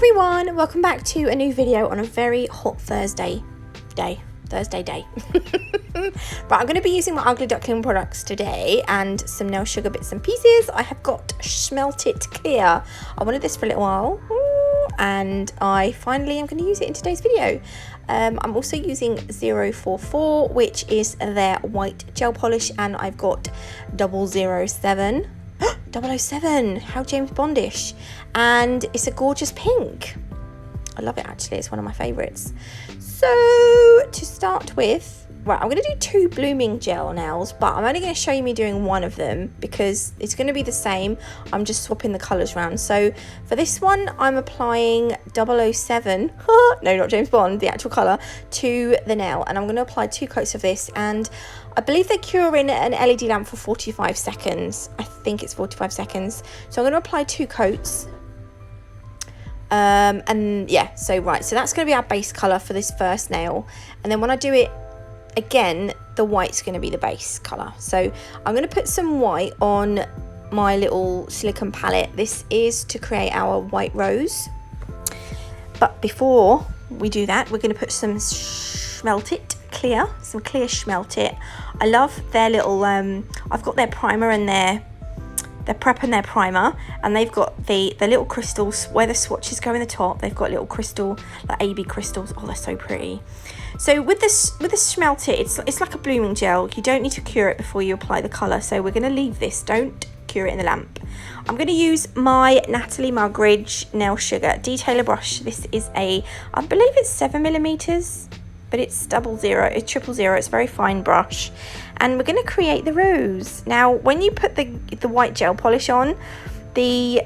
everyone, welcome back to a new video on a very hot Thursday day. Right, I'm going to be using my Ugly Duckling products today and some nail sugar bits and pieces. I have got Smelt It Clear. I wanted this for a little while and I finally am going to use it in today's video. I'm also using 044, which is their white gel polish, and I've got 007. 007, how James Bondish, and it's a gorgeous pink. I love it, actually. It's one of my favorites. So to start with, right, I'm going to do 2 blooming gel nails, but I'm only going to show you me doing one of them because it's going to be the same. I'm just swapping the colours around. So for this one, I'm applying 007, no, not James Bond, the actual colour, to the nail, and I'm going to apply 2 coats of this, and I believe they cure in an LED lamp for 45 seconds. I think it's 45 seconds. So I'm going to apply 2 coats. And yeah, so right, so that's going to be our base colour for this first nail. And then when I do it again, the white's going to be the base colour. So I'm going to put some white on my little silicone palette. This is to create our white rose. But before we do that, we're going to put some Smelt It Clear, some clear Smelt It. I love their little, I've got their primer and their prep and their primer, and they've got the little crystals where the swatches go in the top. They've got little crystal, like AB crystals. Oh, they're so pretty. So with the Smelt It, it's like a blooming gel. You don't need to cure it before you apply the colour. So we're going to leave this. Don't cure it in the lamp. I'm going to use my Natalie Mugridge nail sugar detailer brush. This is I believe it's 7mm. But it's 00, it's 000. It's a very fine brush, and we're going to create the rose. Now, when you put the white gel polish on, the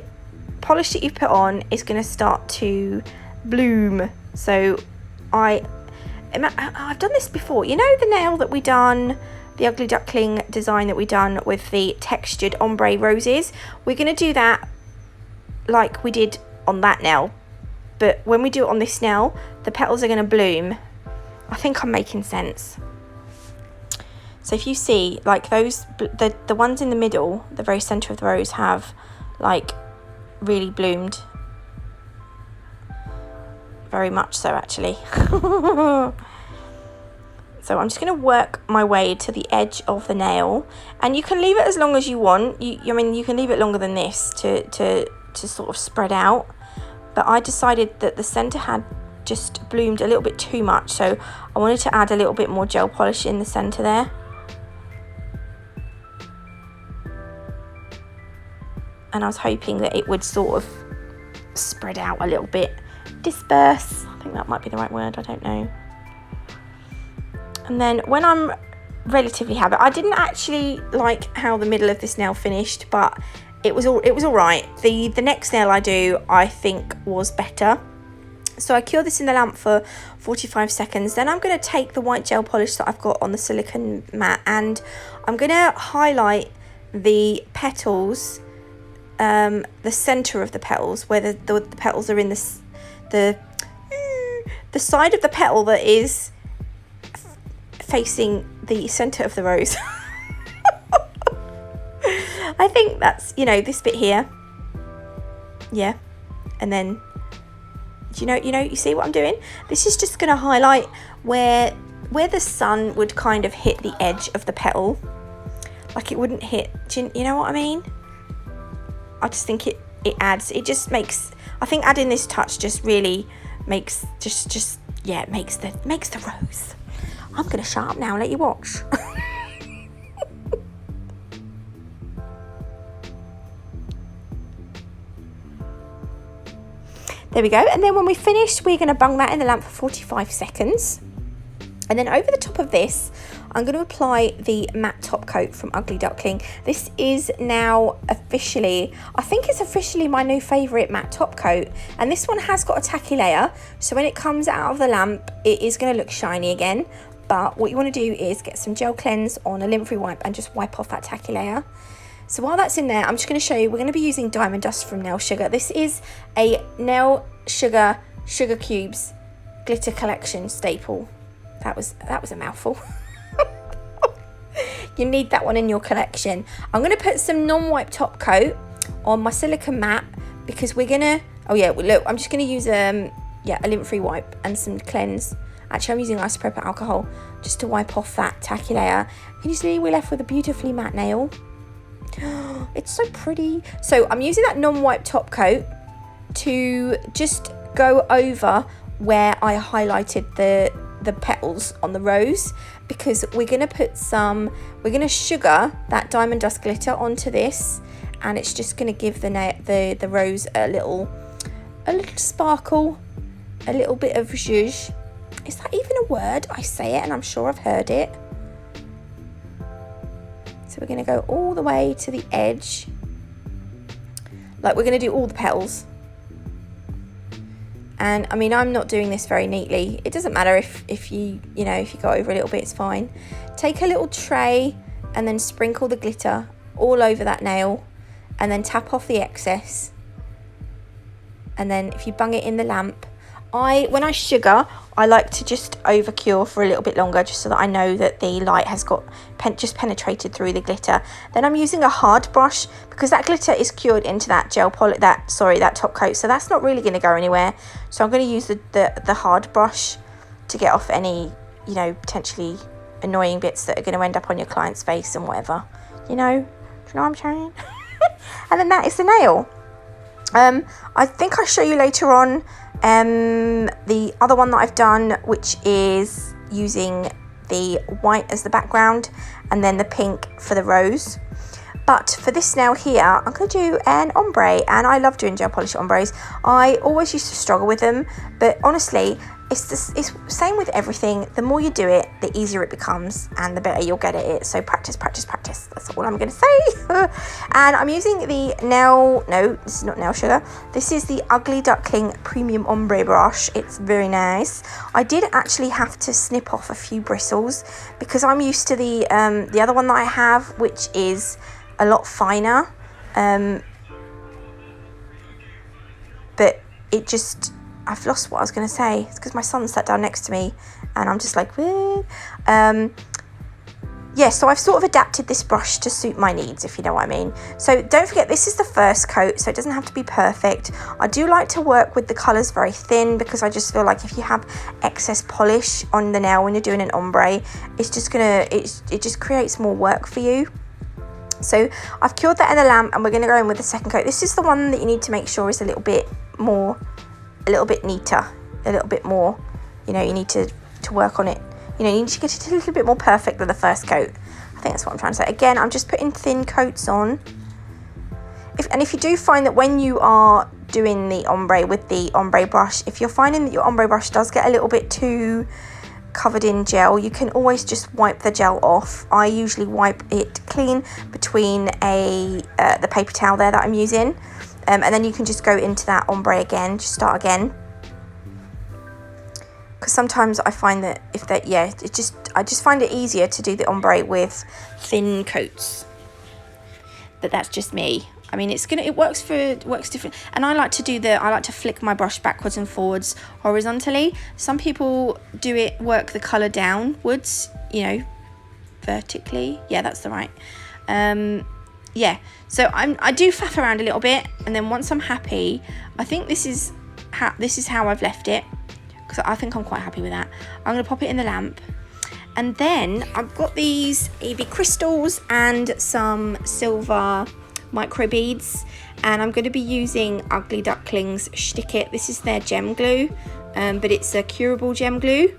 polish that you've put on is going to start to bloom. So I've done this before. You know the nail that we done, the Ugly Duckling design that we done with the textured ombre roses? We're going to do that like we did on that nail, but when we do it on this nail, the petals are going to bloom. I think I'm making sense. So if you see, like those, the ones in the middle, the very centre of the rose, have like really bloomed. Very much so, actually. So I'm just going to work my way to the edge of the nail, and you can leave it as long as you want. I mean, you can leave it longer than this to sort of spread out. But I decided that the centre had just bloomed a little bit too much, so I wanted to add a little bit more gel polish in the center there. And I was hoping that it would sort of spread out a little bit, disperse, I think that might be the right word, I don't know. And then when I'm relatively happy, I didn't actually like how the middle of this nail finished, but it was all right. The next nail I do, I think, was better. So I cure this in the lamp for 45 seconds. Then I'm going to take the white gel polish that I've got on the silicone mat, and I'm going to highlight the petals, the centre of the petals, where the petals are in the side of the petal that is facing the centre of the rose. I think that's, this bit here. Yeah. And then you see what I'm doing? This is just going to highlight where the sun would kind of hit the edge of the petal. Like it wouldn't hit, you know what I mean? I just think it adds, it just makes, I think adding this touch just really makes, it makes the rose. I'm going to shut up now and let you watch. There we go. And then when we finish, we're going to bung that in the lamp for 45 seconds. And then over the top of this, I'm going to apply the matte top coat from Ugly Duckling. This is now officially, I think it's officially my new favourite matte top coat. And this one has got a tacky layer, so when it comes out of the lamp, it is going to look shiny again. But what you want to do is get some gel cleanse on a lint-free wipe and just wipe off that tacky layer. So while that's in there, I'm just going to show you, we're going to be using Diamond Dust from Nail Sugar. This is a Nail Sugar Cubes Glitter Collection staple. That was a mouthful. You need that one in your collection. I'm going to put some non-wipe top coat on my silicone mat because we're going to Oh yeah, well, look, I'm just going to use yeah, a lint-free wipe and some cleanse. Actually, I'm using isopropyl alcohol just to wipe off that tacky layer. Can you see we're left with a beautifully matte nail? It's so pretty. So I'm using that non-wipe top coat to just go over where I highlighted the petals on the rose, because we're going to sugar that diamond dust glitter onto this, and it's just going to give the rose a little sparkle, a little bit of zhuzh. Is that even a word? I say it and I'm sure I've heard it. So we're going to go all the way to the edge, like we're going to do all the petals. And I mean, I'm not doing this very neatly. It doesn't matter if you go over a little bit, it's fine. Take a little tray and then sprinkle the glitter all over that nail, and then tap off the excess. And then if you bung it in the lamp, when I sugar, I like to just over cure for a little bit longer, just so that I know that the light has got just penetrated through the glitter. Then I'm using a hard brush, because that glitter is cured into that that top coat, so that's not really going to go anywhere. So I'm going to use the hard brush to get off any, potentially annoying bits that are going to end up on your client's face and whatever. Do you know what I'm saying? And then that is the nail. I think I'll show you later on the other one that I've done, which is using the white as the background and then the pink for the rose. But for this nail here, I'm going to do an ombre, and I love doing gel polish ombres. I always used to struggle with them, but honestly, it's same with everything. The more you do it, the easier it becomes, and the better you'll get at it. So practice, practice, practice. That's all I'm going to say. And I'm using the this is not nail sugar. This is the Ugly Duckling Premium Ombre Brush. It's very nice. I did actually have to snip off a few bristles, because I'm used to the other one that I have, which is a lot finer, but it just, I've lost what I was going to say. It's because my son sat down next to me and I'm just like, what? Yeah, so I've sort of adapted this brush to suit my needs, if you know what I mean. So don't forget, this is the first coat, so it doesn't have to be perfect. I do like to work with the colours very thin, because I just feel like if you have excess polish on the nail when you're doing an ombre, it's just it just creates more work for you. So I've cured that in the lamp, and we're going to go in with the second coat. This is the one that you need to make sure is a little bit neater, a little bit more, you need to work on it. You need to get it a little bit more perfect than the first coat. I think that's what I'm trying to say. Again, I'm just putting thin coats on. If you do find that when you are doing the ombre with the ombre brush, if you're finding that your ombre brush does get a little bit too covered in gel, you can always just wipe the gel off. I usually wipe it clean between the paper towel there that I'm using, and then you can just go into that ombre again, just start again. Because sometimes I find that I just find it easier to do the ombre with thin coats. But that's just me. I mean, it works different, and I like to flick my brush backwards and forwards horizontally. Some people work the colour downwards, vertically. Yeah, that's the right. Yeah. So I do faff around a little bit, and then once I'm happy, I think this is how I've left it, because I think I'm quite happy with that. I'm going to pop it in the lamp, and then I've got these EV crystals and some silver micro beads, and I'm going to be using Ugly Duckling's Shtick It. This is their gem glue, but it's a curable gem glue,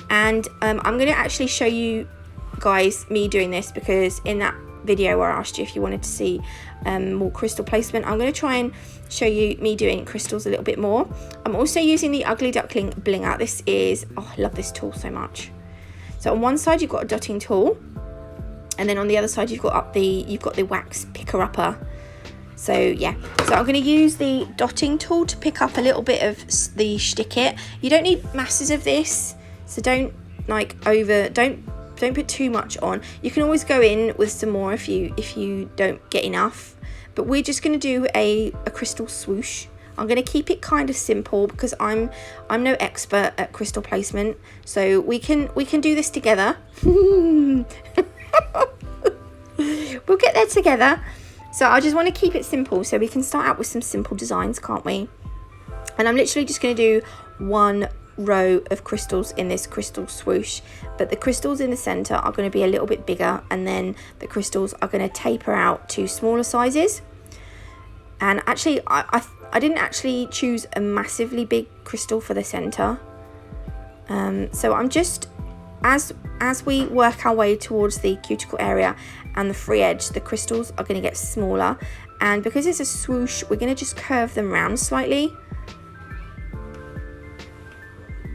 and I'm going to actually show you guys me doing this, because in that video where I asked you if you wanted to see more crystal placement, I'm going to try and show you me doing crystals a little bit more. I'm also using the Ugly Duckling Bling Out. This is, I love this tool so much. So on one side you've got a dotting tool, and then on the other side you've got the wax picker upper. So yeah, so I'm going to use the dotting tool to pick up a little bit of the Shtick It. You don't need masses of this, so don't put too much on. You can always go in with some more if you don't get enough, but we're just going to do a crystal swoosh. I'm going to keep it kind of simple, because I'm no expert at crystal placement, so we can do this together. We'll get there together. So I just want to keep it simple, so we can start out with some simple designs, can't we? And I'm literally just going to do one row of crystals in this crystal swoosh, but the crystals in the center are going to be a little bit bigger, and then the crystals are going to taper out to smaller sizes. And actually I didn't actually choose a massively big crystal for the center, so I'm just, as we work our way towards the cuticle area and the free edge, the crystals are going to get smaller, and because it's a swoosh, we're going to just curve them round slightly.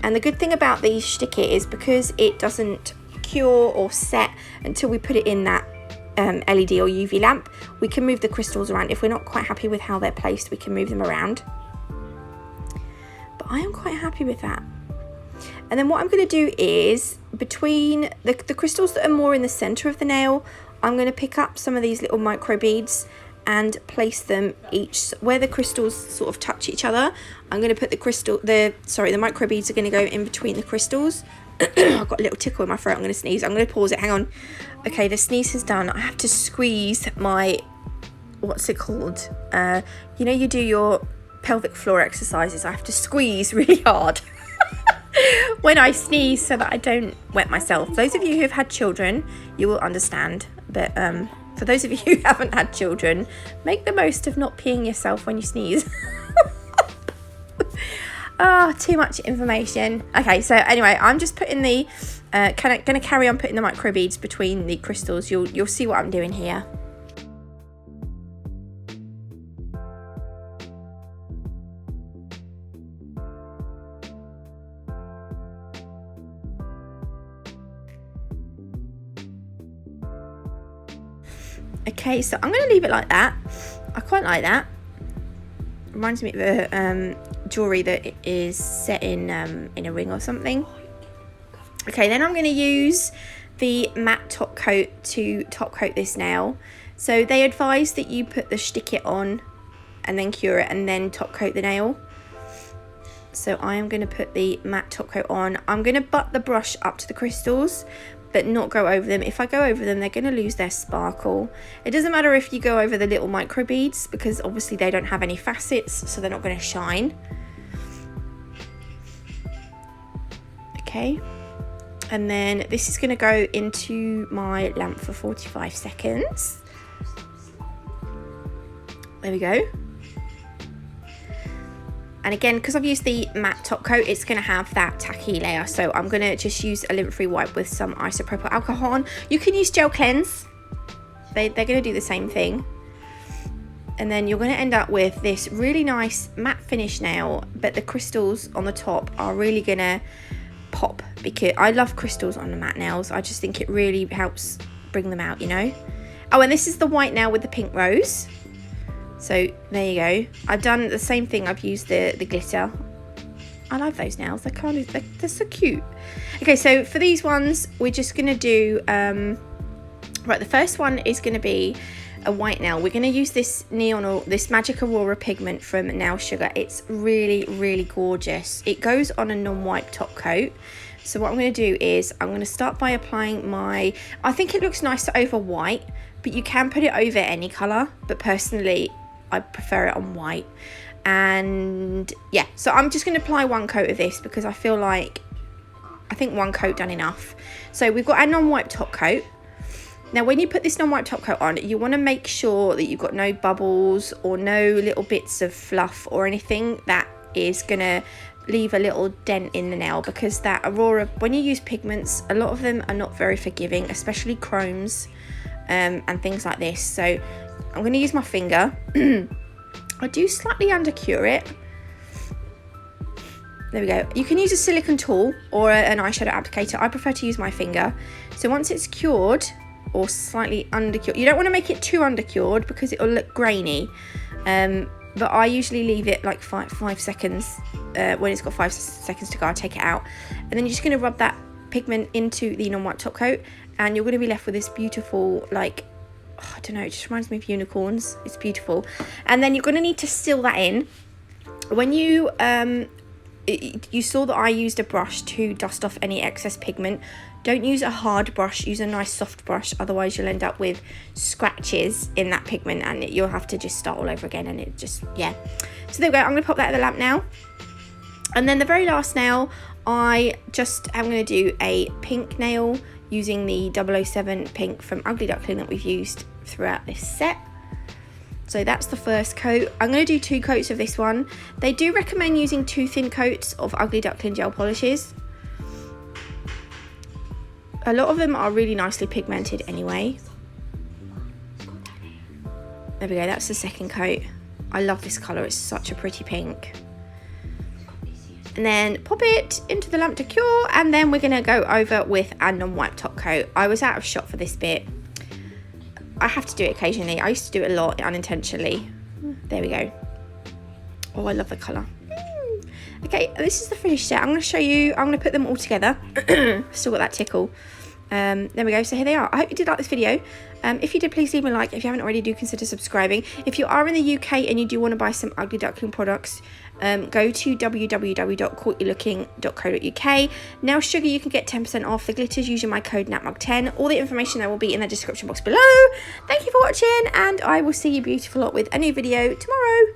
And the good thing about the sticky is because it doesn't cure or set until we put it in that LED or UV lamp, we can move the crystals around. If we're not quite happy with how they're placed, we can move them around. But I am quite happy with that. And then what I'm going to do is, between the crystals that are more in the center of the nail, I'm going to pick up some of these little micro beads and place them each where the crystals sort of touch each other. I'm going to put the micro beads are going to go in between the crystals. I've got a little tickle in my throat. I'm going to sneeze. I'm going to pause it. Hang on. Okay, the sneeze is done. I have to squeeze my, what's it called? You know, you do your pelvic floor exercises. I have to squeeze really hard when I sneeze so that I don't wet myself. Those of you who have had children, you will understand. But for those of you who haven't had children, make the most of not peeing yourself when you sneeze. Too much information. Okay, so anyway, I'm just putting the going to carry on putting the micro beads between the crystals. You'll see what I'm doing here. Okay, so I'm going to leave it like that. I quite like that. Reminds me of the jewellery that is set in a ring or something. Okay, then I'm going to use the matte top coat to top coat this nail. So they advise that you put the stick it on and then cure it and then top coat the nail. So I am going to put the matte top coat on. I'm going to butt the brush up to the crystals, but not go over them. If I go over them, they're going to lose their sparkle. It doesn't matter if you go over the little micro beads, because obviously they don't have any facets, so they're not going to shine. Okay, and then this is going to go into my lamp for 45 seconds. There we go. And again, because I've used the matte top coat, it's going to have that tacky layer. So I'm going to just use a lint-free wipe with some isopropyl alcohol on. You can use gel cleanse. They're going to do the same thing. And then you're going to end up with this really nice matte finish nail. But the crystals on the top are really going to pop, because I love crystals on the matte nails. I just think it really helps bring them out, you know. Oh, and this is the white nail with the pink rose. So there you go. I've done the same thing. I've used the glitter. I love those nails. They're so cute. Okay, so for these ones, we're just going to do... right, the first one is going to be a white nail. We're going to use this this Magic Aurora pigment from Nail Sugar. It's really, really gorgeous. It goes on a non-wipe top coat. So what I'm going to do is I'm going to start by applying my... I think it looks nicer over white, but you can put it over any colour. But personally, I prefer it on white. And yeah, so I'm just going to apply one coat of this because I think one coat done enough. So we've got our non-wipe top coat. Now when you put this non-wipe top coat on, you want to make sure that you've got no bubbles or no little bits of fluff or anything that is going to leave a little dent in the nail, because that Aurora, when you use pigments, a lot of them are not very forgiving, especially chromes and things like this. So I'm going to use my finger. I do slightly undercure it. There we go. You can use a silicone tool or an eyeshadow applicator. I prefer to use my finger. So once it's cured or slightly undercured, you don't want to make it too undercured because it will look grainy. But I usually leave it like five seconds. When it's got 5 seconds to go, I'll take it out. And then you're just going to rub that pigment into the non-white top coat, and you're going to be left with this beautiful, like, I don't know, it just reminds me of unicorns. It's beautiful. And then you're going to need to seal that in. When you you saw that I used a brush to dust off any excess pigment. Don't use a hard brush, use a nice soft brush, otherwise you'll end up with scratches in that pigment and you'll have to just start all over again, and it just, yeah. So there we go, I'm going to pop that in the lamp now. And then the very last nail, I'm going to do a pink nail using the 007 pink from Ugly Duckling that we've used throughout this set. So that's the first coat. I'm going to do 2 coats of this one. They do recommend using 2 thin coats of Ugly Duckling gel polishes. A lot of them are really nicely pigmented anyway. There we go, that's the second coat. I love this colour, it's such a pretty pink. And then pop it into the lamp to cure, and then we're going to go over with a non-wipe top coat. I was out of shot for this bit. I have to do it occasionally. I used to do it a lot unintentionally. There we go. Oh, I love the colour. Okay, this is the finished set. I'm going to show you. I'm going to put them all together. Still got that tickle. There we go. So here they are. I hope you did like this video. If you did, please leave a like. If you haven't already, do consider subscribing. If you are in the UK and you do want to buy some Ugly Duckling products, go to www.caughtyouLooking.co.uk. Now Sugar, you can get 10% off the glitters using my code NATMUG10. All the information there will be in the description box below. Thank you for watching, and I will see you beautiful lot with a new video tomorrow.